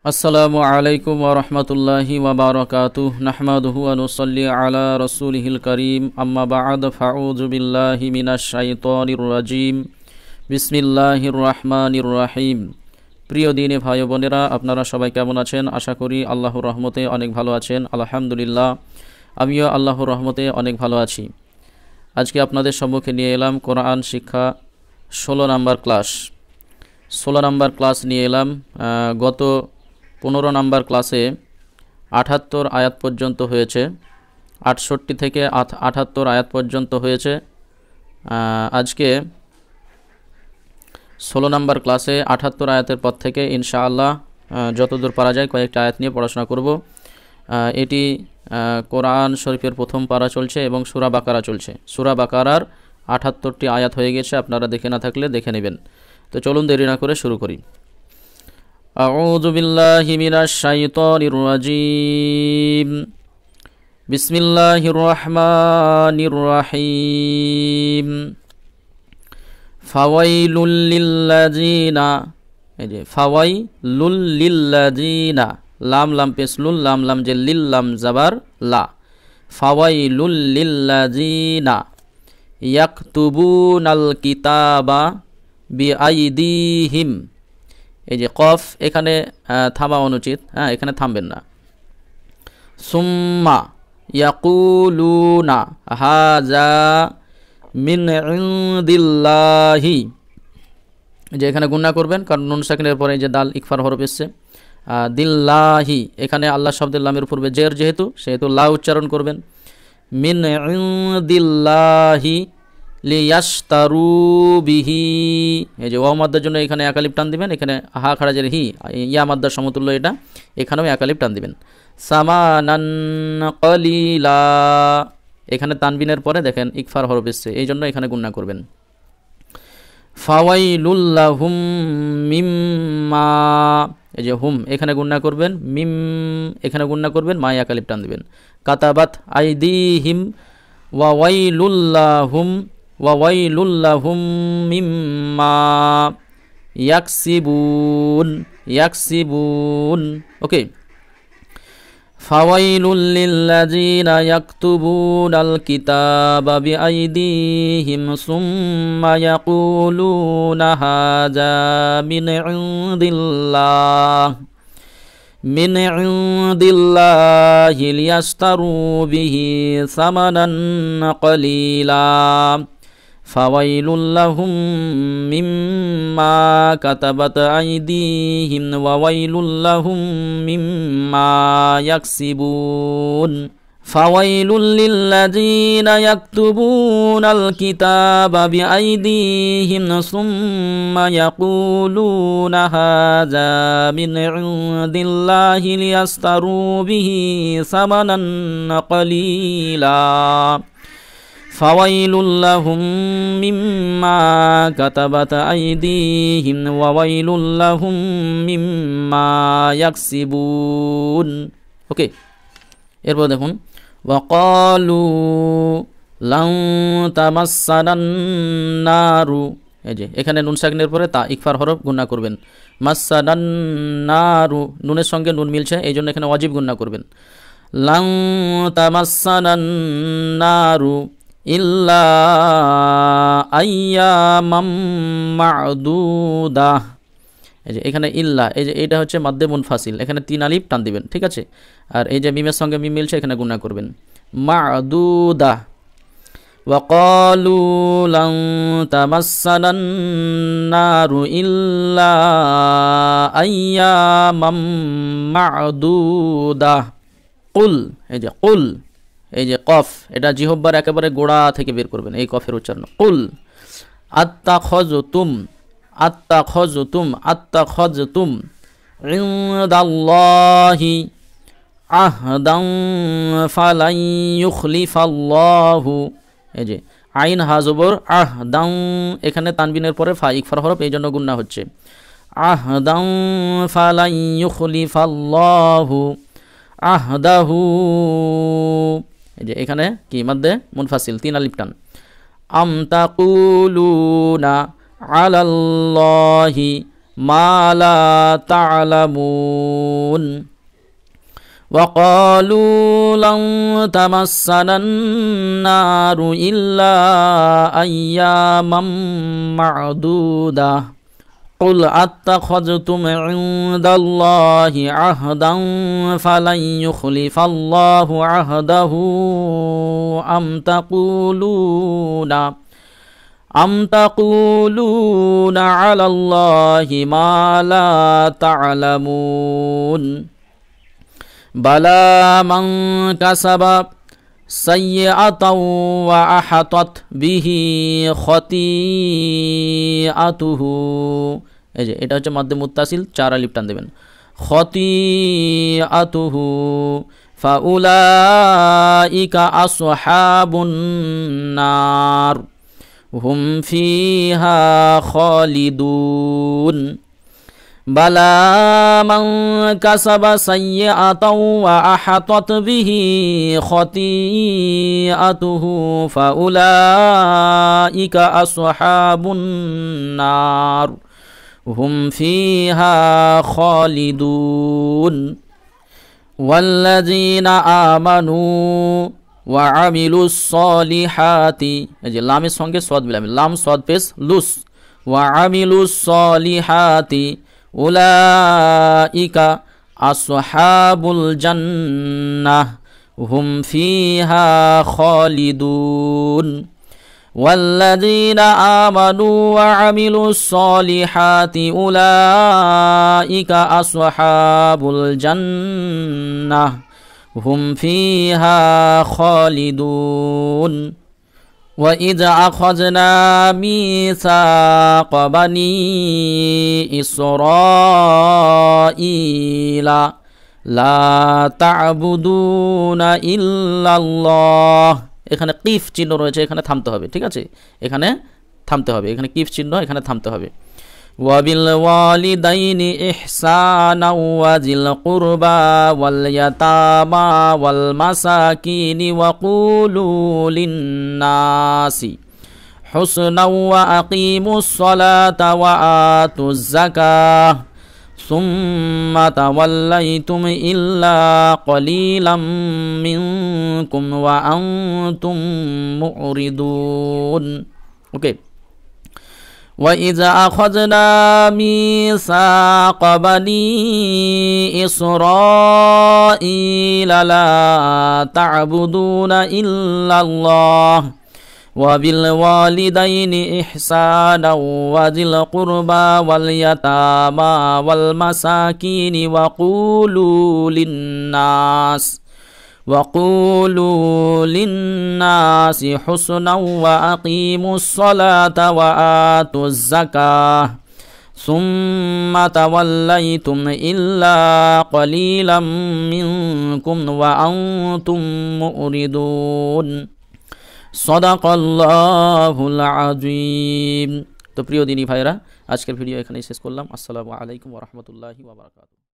আসসালামু আলাইকুম ওয়া রাহমাতুল্লাহি ওয়া বারাকাতুহু নাহমাদুহু ওয়া নুসাল্লি আলা রাসূলিহিল কারীম আম্মা বা'দ ফাউযু বিল্লাহি মিনাশ শাইতানির রাজীম বিসমিল্লাহির রহমানির রহিম। প্রিয় দিনী ভাই ও বোনেরা, আপনারা সবাই কেমন আছেন? আশা করি আল্লাহর রহমতে অনেক ভালো আছেন। আলহামদুলিল্লাহ, আমিও আল্লাহর রহমতে অনেক ভালো আছি। আজকে আপনাদের সম্মুখে নিয়ে এলাম কোরআন শিক্ষা 16 নাম্বার ক্লাস নিয়ে এলাম। গত 15 নাম্বার ক্লাসে 78 আয়াত পর্যন্ত হয়েছে, 68 থেকে 78 আয়াত পর্যন্ত হয়েছে। আজকে 16 নাম্বার ক্লাসে 78 আয়াতের পর থেকে ইনশাআল্লাহ যতদূর পারা যায় কয়েকটা আয়াত নিয়ে পড়াশোনা করব। এটি কোরআন শরীফের প্রথম পারা চলছে এবং সূরা বাকারা চলছে। সূরা বাকারার 78টি আয়াত হয়ে গেছে, আপনারা দেখে না থাকলে দেখে নেবেন। তো চলুন দেরি না করে শুরু করি। আউযু বিল্লাহি মিনাশ শাইতানির রাজীম বিসমিল্লাহির রহমানির রহিম। ফাওয়াইলুল লিল্লাযিনা, এই যে ফাওয়াইলুল লিল্লাযিনা, লাম লাম পেশলুল, লাম লাম যে লিল, লাম জাবার লা, ফাওয়াইলুল লিল্লাযিনা ইয়াকতুবুনাল কিতাবা বিআইদিহিম। এই যে কফ, এখানে থামা অনুচিত, এখানে থামবেন না। সুম্মা ইয়াকুলুনা হাযা মিন ইনদিল্লাহি, যে এখানে গুণনা করবেন, কারণ নুন সাকিনের পরে যে দাল ইকফার হরফ এসছে। দিল্লাহি, এখানে আল্লাহ শব্দের লামের পূর্বে জের সেহেতু লা উচ্চারণ করবেন। মিন ইনদিল্লাহি লিয়াশতারু বিহি, এই যে ওয়া মাদ্দার জন্য এখানে একালিফ টান দিবেন, এখানে হা খারাজের হি, ইয়া মাদ্দার সমতুল্য এটা, এখানেও একালিফ টান দিবেন। সামানান কলিলা, এখানে তানবিনের পরে দেখেন ইকফার হরফ এসছে, এই জন্য এখানে গুণনা করবেন। ফাওয়াইলুল লাহুম মিম্মা, এই যে হুম, এখানে গুণনা করবেন। মিম, এখানে গুণনা করবেন, মা একালিফ টান দিবেন। কাতাবাত আইদিহিম ওয়াওয়াইলুল লাহুম মিম্মা ইয়াকসিবুন। ওকে, ফাওয়াইলুল লিল্লাযিনা ইয়াকতুবুনাল কিতাবা বিআইদিহিম সুম্মা ইয়াকুলুনা হাযা মিন ইনদিল্লাহি লিয়াশতারু বিহি সামানান কলিলা ফাওয়াইলুল লাহুম মিম্মা কাতাবাত আইদিহিম ওয়াওয়াইলুল লাহুম মিম্মা ইয়াকসিবুন। ফাওয়াইলুল লিল্লাযিনা ইয়াকতুবুনাল কিতাবা বিআইদিহিম সুম্মা ইয়াকুলুনা হাযা মিন ইনদিল্লাহি লিয়াশতারু বিহি সামানান কলিলা ফাওয়াইলুল লাহুম মিম্মা কাতাবাত আইদিহিম ওয়াওয়াইলুল লাহুম মিম্মা ইয়াকসিবুন। ওকে, এরপর দেখুন ওয়াকালু লান তামাসসানান নারু, এই যে এখানে নুন সাকিনের পরে তা ইকফার হরফ গুণনা করবেন। মাসসানান নারু, নুনের সঙ্গে নুন মিলছে, এই জন্য এখানে ওয়াজিব গুণনা করবেন। লান তামাসসানান নারু ইল্লা আইয়ামাম মা'দুদাহ, এই যে এখানে ইল্লা, এই যে এটা হচ্ছে মাদ্দে মুনফাসিল, এখানে 3 আলিফ টান দিবেন, ঠিক আছে। আর এই যে মিমের সঙ্গে মিম মিলছে, এখানে গুণা করবেন মা'দুদাহ। ওয়াকালু লান তামাসসানান নারু ইল্লা আইয়ামাম মা'দুদাহ। কুল, এই যে কুল, এই যে কফ, এটা জিহ্বার একেবারে গোড়া থেকে বের করবেন, এই কফের উচ্চারণ। কুল আত্তাখাযতুম ইনদাল্লাহি আহদান ফালান ইউখলিফাল্লাহু, এই যে আইন হা জবর আহদান, এখানে তানবিনের পরে ফা ইকফার হরফ, এই জন্য গুণনা হচ্ছে। আহদান ফালান ইউখলিফাল্লাহু আহদাহু, এই যে এখানে কি মাদ্দে মুনফাসিল, 3 আলিফ টান। আম তাকুলুনা আলাল্লাহি মা লা তা'লামুন وقالوا لن تمسنا النار إلا أياما معدودة قل أتخذتم عند الله عهدا فلن يخلف الله عهده أم تقولون على الله ما لا تعلمون بلى من كسب سيئة وأحاطت به خطيئته এই যে এটা হচ্ছে মাদ্দে মুত্তাসিল 4 আলিফ টান দেবেন খতিআতুহু ফাউলাইকা আসহাবুন নার হুম ফিহা খালিদুন বালা মান কাসাবা সাইয়্যাতাও ওয়া আহাতাত বিহি খতিআতুহু ফাউলাইকা আসহাবুন নার হুম ফিহা খালিদুন ওয়াল্লাযীনা আমানু ওয়া আমিলুস সলিহাতি এই যে লামের সঙ্গে সদ মিলাবে লাম সদ পেশ লুস ওয়া আমিলুস সলিহাতি উলাইকা আসহাবুল জান্নাহ হুম ফিহা খালিদুন والذين آمنوا وعملوا الصالحات أولئك أصحاب الجنة هم فيها خالدون وإذ أخذنا ميثاق بني إسرائيل لا تعبدون إلا الله এখানে কিফ চিহ্ন রয়েছে এখানে থামতে হবে ঠিক আছে এখানে থামতে হবে এখানে কিফ চিহ্ন এখানে থামতে হবে ওয়াবিল ওয়ালিদাইনি ইহসানা ওয়াজিল কুরবা ওয়াল ইয়াতামা ওয়াল মাসাকিনি ওয়া কুলু লিন্নাসি হুসনা ওয়া আকিমুস সালাতা ওয়া আতুজ যাকাহ সুম্মা তাওয়াল্লাইতুম ইল্লা কলিলাম মিনকুম ওয়া আনতুম মুরিদুন ওকে وَإِذْ أَخَذْنَا مِيثَاقَ بَنِي إِسْرَائِيلَ لَا تَعْبُدُونَ إِلَّا اللَّهَ وَبِالْوَالِدَيْنِ إِحْسَانًا وَذِي الْقُرْبَى وَالْيَتَامَى وَالْمَسَاكِينِ وقولوا للناس حسنا وأقيموا الصلاة وآتوا الزكاة ثم توليتم إلا قليلا منكم وأنتم مؤردون صدق الله العظيم। তো প্রিয় দিনী ভাইরা আজকের ভিডিও এখানেই শেষ করলাম। আসসালামু আলাইকুম ওয়া রাহমাতুল্লাহি ওয়া বারাকাতুহু।